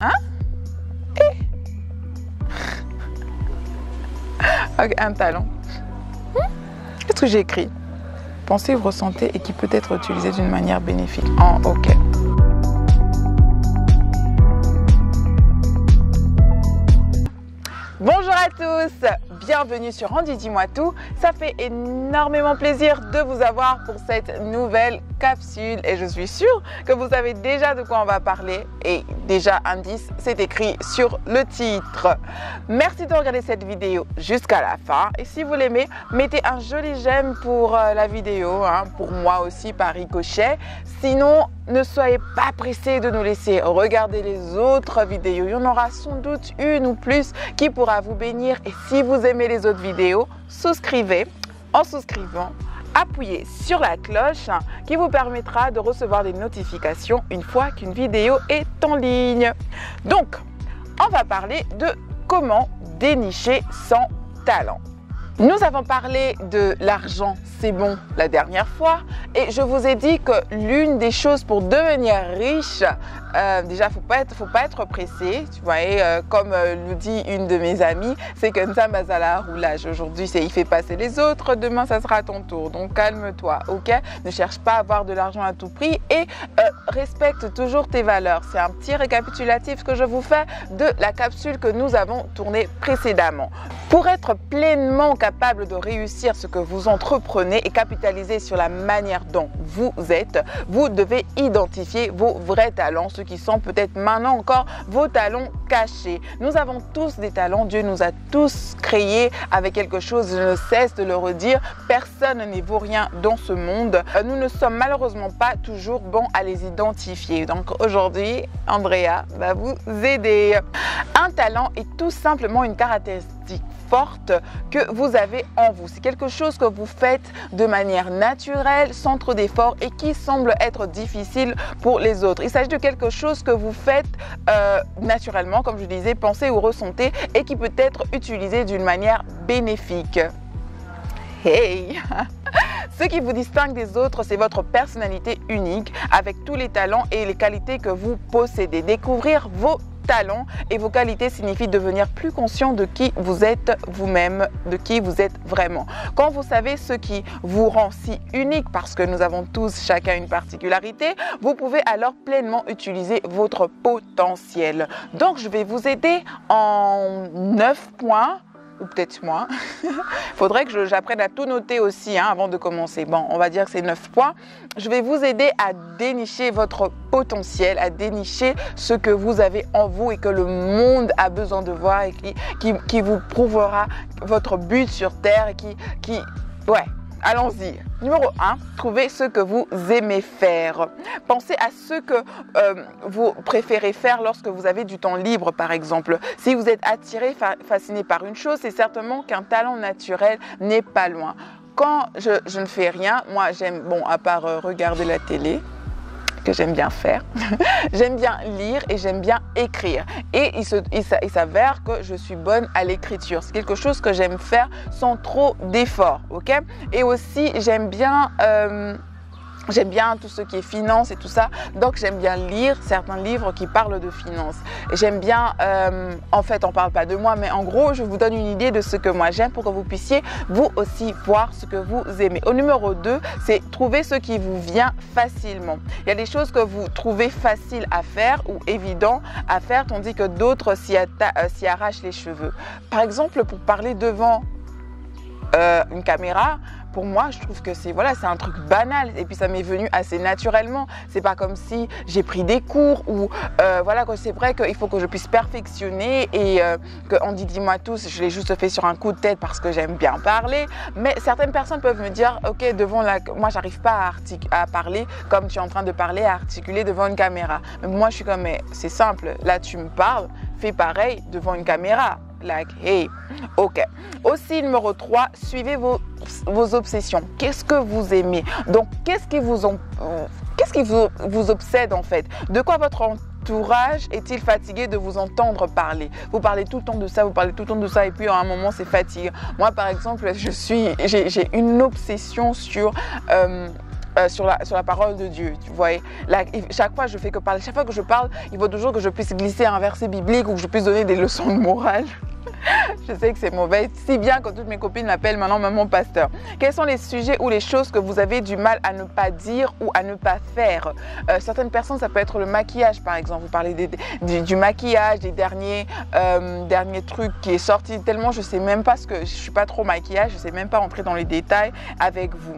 Hein? Ok, un talent. Qu'est-ce que j'ai écrit? Pensez ou ressentez et qui peut être utilisé d'une manière bénéfique. Oh, ok. Bonjour à tous, bienvenue sur Andy Dis-moi tout. Ça fait énormément plaisir de vous avoir pour cette nouvelle capsule et je suis sûre que vous savez déjà de quoi on va parler et déjà indice, c'est écrit sur le titre. Merci de regarder cette vidéo jusqu'à la fin et si vous l'aimez, mettez un joli j'aime pour la vidéo, pour moi aussi par ricochet. Sinon, ne soyez pas pressés de nous laisser regarder les autres vidéos. Il y en aura sans doute une ou plus qui pourra vous bénir. Et si vous aimez les autres vidéos, souscrivez. En souscrivant, appuyez sur la cloche qui vous permettra de recevoir des notifications une fois qu'une vidéo est en ligne. Donc, on va parler de comment dénicher son talent. Nous avons parlé de l'argent, c'est bon, la dernière fois et je vous ai dit que l'une des choses pour devenir riche, déjà, faut pas être pressé, tu vois, comme nous dit une de mes amies, c'est que Nzambazala roulage. Aujourd'hui, c'est il fait passer les autres, demain, ça sera ton tour. Donc, calme-toi, ok? Ne cherche pas à avoir de l'argent à tout prix et respecte toujours tes valeurs. C'est un petit récapitulatif que je vous fais de la capsule que nous avons tournée précédemment. Pour être pleinement capable de réussir ce que vous entreprenez et capitaliser sur la manière dont vous êtes, vous devez identifier vos vrais talents, ceux qui sont peut-être maintenant encore vos talents cachés. Nous avons tous des talents, Dieu nous a tous créés avec quelque chose, je ne cesse de le redire, personne ne vaut rien dans ce monde. Nous ne sommes malheureusement pas toujours bons à les identifier. Donc aujourd'hui, Andrea va vous aider. Un talent est tout simplement une caractéristique forte que vous avez en vous. C'est quelque chose que vous faites de manière naturelle, sans trop d'efforts et qui semble être difficile pour les autres. Il s'agit de quelque chose que vous faites naturellement, comme je disais, pensez ou ressentez et qui peut être utilisé d'une manière bénéfique. Hey! Ce qui vous distingue des autres, c'est votre personnalité unique avec tous les talents et les qualités que vous possédez. Découvrir vos talents et vos qualités signifie devenir plus conscient de qui vous êtes vous-même, de qui vous êtes vraiment. Quand vous savez ce qui vous rend si unique, parce que nous avons tous chacun une particularité, vous pouvez alors pleinement utiliser votre potentiel. Donc, je vais vous aider en 9 points. Ou peut-être moins. Il faudrait que j'apprenne à tout noter aussi avant de commencer. Bon, on va dire que c'est 9 points. Je vais vous aider à dénicher votre potentiel, à dénicher ce que vous avez en vous et que le monde a besoin de voir et qui vous prouvera votre but sur Terre et ouais. Allons-y. Numéro 1, trouvez ce que vous aimez faire. Pensez à ce que vous préférez faire lorsque vous avez du temps libre, par exemple. Si vous êtes attiré, fasciné par une chose, c'est certainement qu'un talent naturel n'est pas loin. Quand je ne fais rien, moi j'aime, bon, à part regarder la télé, que j'aime bien faire. J'aime bien lire et j'aime bien écrire. Et il s'avère que je suis bonne à l'écriture. C'est quelque chose que j'aime faire sans trop d'efforts, ok? Et aussi, j'aime bien tout ce qui est finance et tout ça. Donc, j'aime bien lire certains livres qui parlent de finance. J'aime bien, en fait, on ne parle pas de moi, mais en gros, je vous donne une idée de ce que moi j'aime pour que vous puissiez vous aussi voir ce que vous aimez. Au numéro 2, c'est trouver ce qui vous vient facilement. Il y a des choses que vous trouvez faciles à faire ou évident à faire, tandis que d'autres s'y arrachent les cheveux. Par exemple, pour parler devant une caméra, pour moi, je trouve que c'est un truc banal et puis ça m'est venu assez naturellement. C'est pas comme si j'ai pris des cours ou c'est vrai qu'il faut que je puisse perfectionner et que Andy Dis-moi tout, je l'ai juste fait sur un coup de tête parce que j'aime bien parler. Mais certaines personnes peuvent me dire, ok, moi j'arrive pas à parler comme tu es en train de parler, à articuler devant une caméra. Mais moi je suis comme, mais c'est simple, là tu me parles, fais pareil devant une caméra. Like, hey, ok. Aussi, numéro 3, suivez vos obsessions. Qu'est-ce que vous aimez? Donc, qu'est-ce qui vous obsède en fait? De quoi votre entourage est-il fatigué de vous entendre parler? Vous parlez tout le temps de ça, vous parlez tout le temps de ça et puis à un moment, c'est fatigant. Moi, par exemple, j'ai une obsession sur sur la parole de Dieu. Tu vois, là, chaque fois je fais que parler, chaque fois que je parle, il faut toujours que je puisse glisser un verset biblique ou que je puisse donner des leçons de morale. Je sais que c'est mauvais, si bien que toutes mes copines m'appellent maintenant maman pasteur. Quels sont les sujets ou les choses que vous avez du mal à ne pas dire ou à ne pas faire? Certaines personnes, ça peut être le maquillage par exemple. Vous parlez du maquillage, des derniers trucs qui est sorti. Tellement je sais même pas je suis pas trop maquillage, je sais même pas entrer dans les détails avec vous.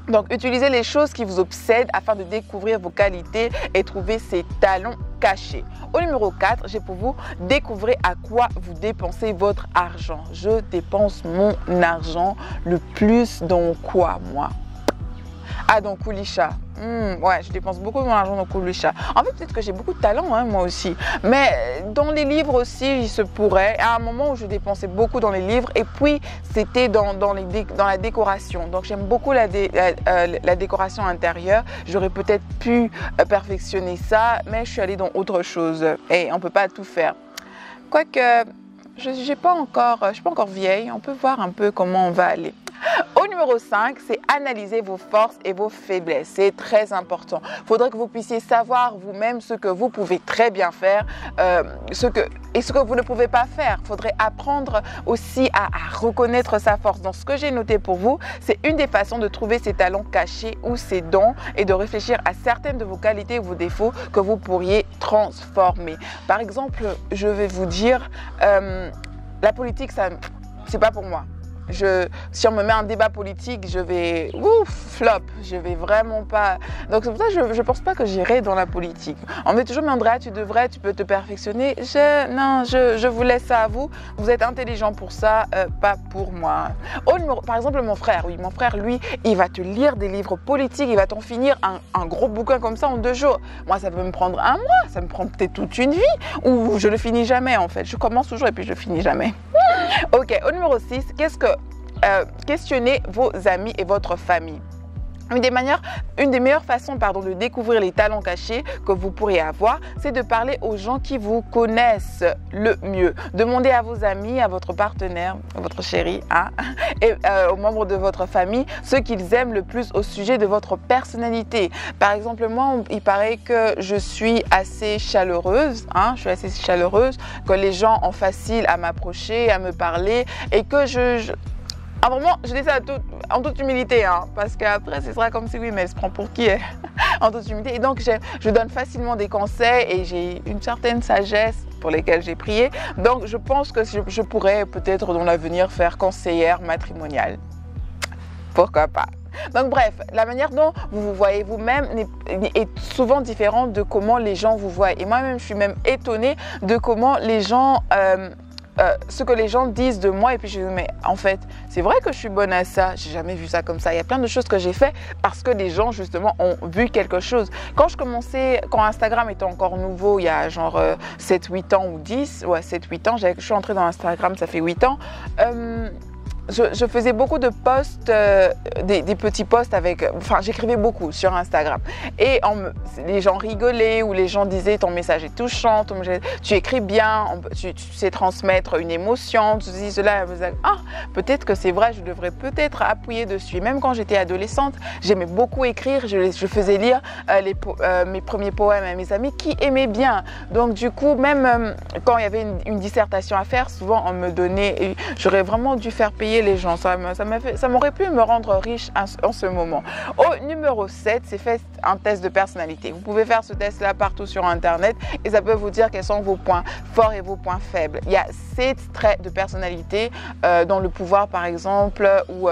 Donc, utilisez les choses qui vous obsèdent afin de découvrir vos qualités et trouver ces talents cachés. Au numéro 4, j'ai pour vous découvrir à quoi vous dépensez votre argent. Je dépense mon argent le plus dans quoi, moi? Ah, dans Kulisha. Ouais, je dépense beaucoup de mon argent dans Kulisha. En fait, peut-être que j'ai beaucoup de talent, hein, moi aussi. Mais dans les livres aussi, il se pourrait. À un moment où je dépensais beaucoup dans les livres, et puis c'était dans la décoration. Donc, j'aime beaucoup la décoration intérieure. J'aurais peut-être pu perfectionner ça, mais je suis allée dans autre chose. Et on ne peut pas tout faire. Quoique, je ne suis pas encore vieille. On peut voir un peu comment on va aller. Au numéro 5, c'est analyser vos forces et vos faiblesses. C'est très important. Il faudrait que vous puissiez savoir vous-même ce que vous pouvez très bien faire ce que vous ne pouvez pas faire. Il faudrait apprendre aussi à reconnaître sa force. Donc, ce que j'ai noté pour vous, c'est une des façons de trouver ses talents cachés ou ses dons et de réfléchir à certaines de vos qualités ou vos défauts que vous pourriez transformer. Par exemple, je vais vous dire, la politique, c'est pas pour moi. Si on me met un débat politique, je vais flop, je vais vraiment pas. Donc c'est pour ça que je pense pas que j'irai dans la politique. On me dit toujours, mais Andrea, tu peux te perfectionner. Non, je vous laisse ça à vous. Vous êtes intelligent pour ça, pas pour moi. Par exemple, mon frère, lui, il va te lire des livres politiques, il va t'en finir un gros bouquin comme ça en 2 jours. Moi, ça peut me prendre 1 mois, ça me prend peut-être toute une vie, ou je le finis jamais en fait. Je commence toujours et puis je le finis jamais. Ok, au numéro 6, questionnez vos amis et votre famille. Une des meilleures façons de découvrir les talents cachés que vous pourriez avoir, c'est de parler aux gens qui vous connaissent le mieux. Demandez à vos amis, à votre partenaire, à votre chéri, et aux membres de votre famille ce qu'ils aiment le plus au sujet de votre personnalité. Par exemple, moi, il paraît que je suis assez chaleureuse, que les gens ont facile à m'approcher, à me parler et que vraiment, je dis ça en toute humilité, parce qu'après, ce sera comme si oui, mais elle se prend pour qui est en toute humilité. Et donc, je donne facilement des conseils et j'ai une certaine sagesse pour lesquelles j'ai prié. Donc, je pense que je pourrais peut-être dans l'avenir faire conseillère matrimoniale. Pourquoi pas? Donc bref, la manière dont vous vous voyez vous-même est souvent différente de comment les gens vous voient. Et moi-même, je suis même étonnée de comment les gens... ce que les gens disent de moi et puis je me dis mais en fait c'est vrai que je suis bonne à ça, j'ai jamais vu ça comme ça. Il y a plein de choses que j'ai fait parce que les gens justement ont vu quelque chose. Quand Instagram était encore nouveau, il y a genre 7-8 ans ou 10, ouais 7-8 ans, je suis entrée dans Instagram, ça fait 8 ans. Je faisais beaucoup de posts, des petits posts j'écrivais beaucoup sur Instagram. Et les gens rigolaient ou les gens disaient ton message est touchant, tu écris bien, tu sais transmettre une émotion, tu dis cela. Peut-être que c'est vrai, je devrais peut-être appuyer dessus. Même quand j'étais adolescente, j'aimais beaucoup écrire, je faisais lire mes premiers poèmes à mes amis qui aimaient bien. Donc du coup, même quand il y avait une dissertation à faire, souvent on me donnait, j'aurais vraiment dû faire payer les gens. Ça m'aurait pu me rendre riche en ce moment. Au numéro 7, c'est fait un test de personnalité. Vous pouvez faire ce test-là partout sur Internet et ça peut vous dire quels sont vos points forts et vos points faibles. Il y a 7 traits de personnalité dans le pouvoir, par exemple, ou...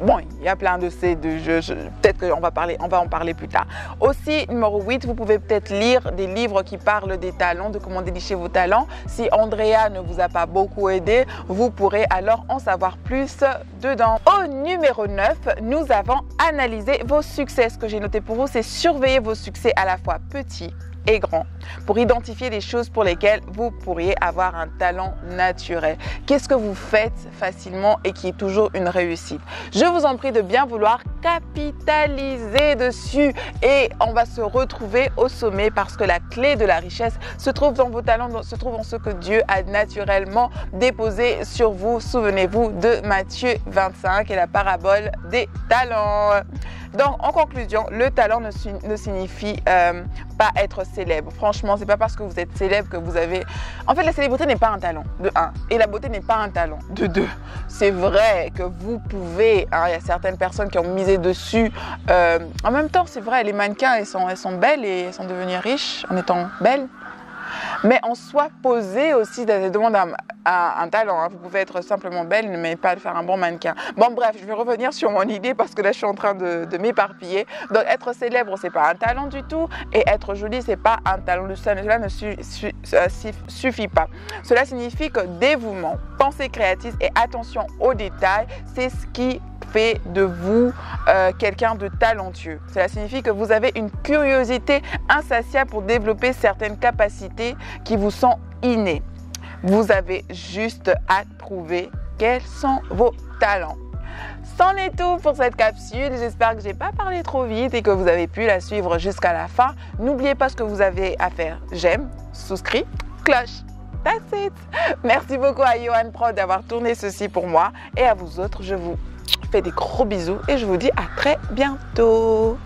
bon, il y a plein de ces peut-être qu'on va en parler plus tard. Aussi, numéro 8, vous pouvez peut-être lire des livres qui parlent des talents, de comment dénicher vos talents. Si Andrea ne vous a pas beaucoup aidé, vous pourrez alors en savoir plus dedans. Au numéro 9, nous avons analysé vos succès. Ce que j'ai noté pour vous, c'est surveiller vos succès à la fois petits et grand pour identifier les choses pour lesquelles vous pourriez avoir un talent naturel. Qu'est-ce que vous faites facilement et qui est toujours une réussite? Je vous en prie de bien vouloir capitaliser dessus et on va se retrouver au sommet parce que la clé de la richesse se trouve dans vos talents, se trouve en ce que Dieu a naturellement déposé sur vous. Souvenez-vous de Matthieu 25 et la parabole des talents. Donc, en conclusion, le talent ne signifie pas être célèbre. Franchement, c'est pas parce que vous êtes célèbre que vous avez... En fait, la célébrité n'est pas un talent, de 1. Et la beauté n'est pas un talent, de 2. C'est vrai que vous pouvez... Il y a certaines personnes qui ont misé dessus. En même temps, c'est vrai, les mannequins, elles sont belles et elles sont devenues riches en étant belles. Mais en soi, poser aussi demande un talent. Hein. Vous pouvez être simplement belle, mais pas faire un bon mannequin. Bon, bref, je vais revenir sur mon idée parce que là, je suis en train de m'éparpiller. Donc, être célèbre, c'est pas un talent du tout. Et être jolie, c'est pas un talent. Cela ne suffit pas. Cela signifie que dévouement, pensée créative et attention aux détails, c'est ce qui fait de vous quelqu'un de talentueux. Cela signifie que vous avez une curiosité insatiable pour développer certaines capacités qui vous sont innées. Vous avez juste à trouver quels sont vos talents. C'en est tout pour cette capsule. J'espère que je n'ai pas parlé trop vite et que vous avez pu la suivre jusqu'à la fin. N'oubliez pas ce que vous avez à faire. J'aime, souscris, cloche. That's it. Merci beaucoup à Johan Pro d'avoir tourné ceci pour moi. Et à vous autres, je vous fais des gros bisous et je vous dis à très bientôt.